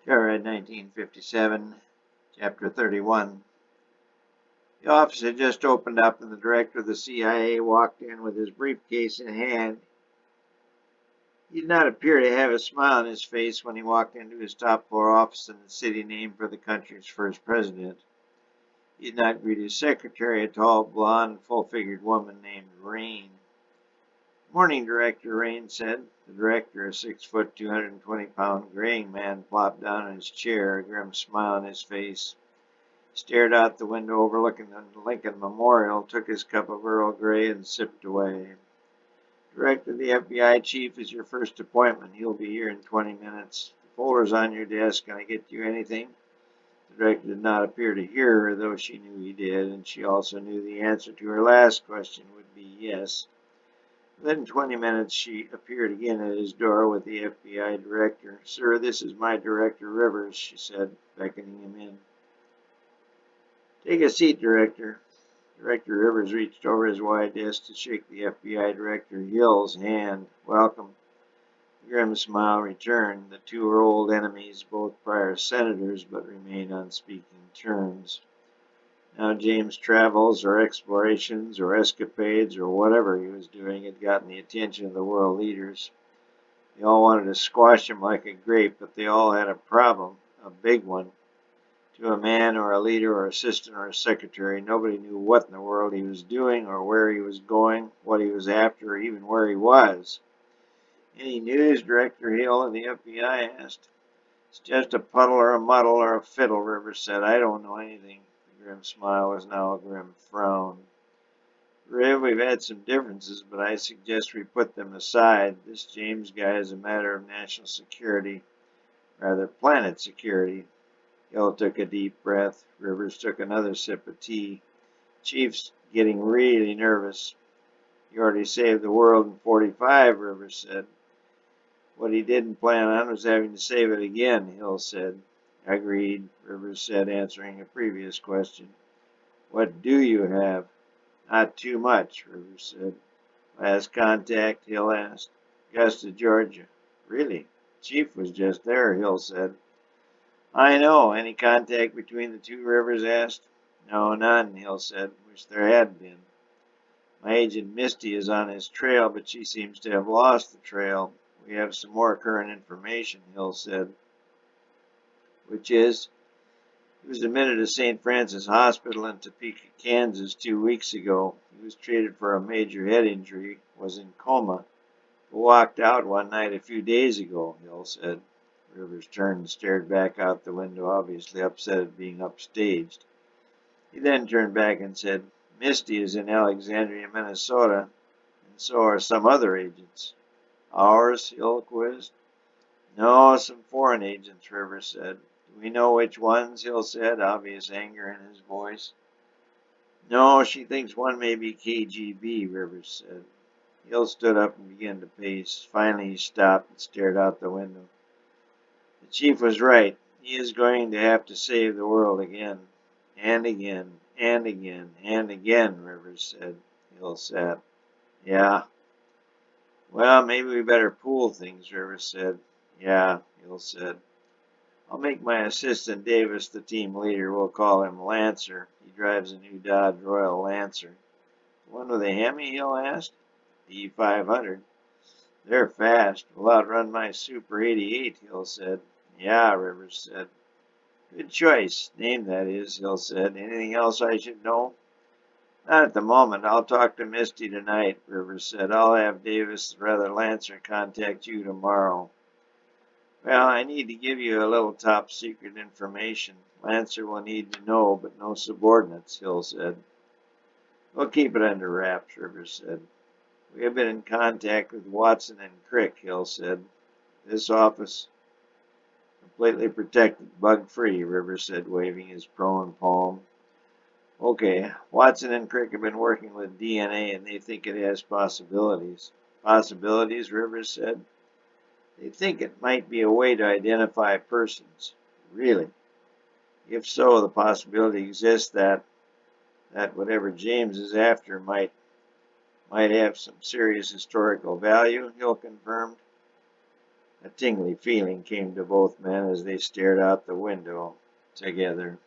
Joyride 1957, Chapter 31. The office had just opened up and the director of the CIA walked in with his briefcase in hand. He did not appear to have a smile on his face when he walked into his top-floor office in the city named for the country's first president. He did not greet his secretary, a tall, blonde, full-figured woman named Rain. "Morning, Director," Rain said. The director, a 6-foot, 220-pound graying man, plopped down in his chair, a grim smile on his face. He stared out the window overlooking the Lincoln Memorial, took his cup of Earl Grey, and sipped away. "Director, the FBI chief is your first appointment. He'll be here in 20 minutes. The folder's on your desk. Can I get you anything?" The director did not appear to hear her, though she knew he did, and she also knew the answer to her last question would be yes. Within 20 minutes, she appeared again at his door with the FBI director. "Sir, this is my Director Rivers," she said, beckoning him in. "Take a seat, Director." Director Rivers reached over his wide desk to shake the FBI Director Hill's hand. "Welcome." The grim smile returned. The two were old enemies, both prior senators, but remained on speaking terms. Now James' travels or explorations or escapades or whatever he was doing had gotten the attention of the world leaders. They all wanted to squash him like a grape, but they all had a problem, a big one. To a man or a leader or assistant or a secretary, nobody knew what in the world he was doing or where he was going, what he was after, or even where he was. "Any news, Director Hill?" of the FBI asked. "It's just a puddle or a muddle or a fiddle," Rivers said. "I don't know anything." The grim smile was now a grim frown. "Riv, we've had some differences, but I suggest we put them aside. This James guy is a matter of national security, rather planet security." Hill took a deep breath. Rivers took another sip of tea. "Chief's getting really nervous." "He already saved the world in '45, Rivers said. "What he didn't plan on was having to save it again," Hill said. "Agreed," Rivers said, answering a previous question. "What do you have?" "Not too much," Rivers said. "Last contact?" Hill asked. "Augusta, Georgia." "Really? Chief was just there," Hill said. "I know. Any contact between the two?" Rivers asked. "No, none," Hill said. "Wish there had been. My agent Misty is on his trail, but she seems to have lost the trail. We have some more current information," Hill said. "Which is?" "He was admitted to St. Francis Hospital in Topeka, Kansas 2 weeks ago. He was treated for a major head injury, was in coma, but walked out one night a few days ago," Hill said. Rivers turned and stared back out the window, obviously upset at being upstaged. He then turned back and said, "Misty is in Alexandria, Minnesota, and so are some other agents." "Ours?" Hill quizzed. "No, some foreign agents," Rivers said. "Do we know which ones?" Hill said, obvious anger in his voice. "No, she thinks one may be KGB, Rivers said. Hill stood up and began to pace. Finally he stopped and stared out the window. "The chief was right. He is going to have to save the world again. And again, and again, and again," Rivers said. Hill sat. "Yeah." "Well, maybe we better pool things," Rivers said. "Yeah," Hill said. "I'll make my assistant Davis the team leader. We'll call him Lancer. He drives a new Dodge Royal Lancer." "The one with a Hemi?" Hill asked. "The E500. They're fast. Will outrun my Super 88, Hill said. "Yeah," Rivers said. "Good choice. Name, that is," Hill said. "Anything else I should know?" "Not at the moment. I'll talk to Misty tonight," Rivers said. "I'll have Davis, rather Lancer, contact you tomorrow." "Well, I need to give you a little top-secret information. Lancer will need to know, but no subordinates," Hill said. "We'll keep it under wraps," Rivers said. "We have been in contact with Watson and Crick," Hill said. "This office completely protected, bug-free," Rivers said, waving his prone palm. "Okay, Watson and Crick have been working with DNA, and they think it has possibilities." "Possibilities?" Rivers said. "They think it might be a way to identify persons." "Really?" "If so, the possibility exists that whatever James is after might have some serious historical value," Hill confirmed. A tingly feeling came to both men as they stared out the window together.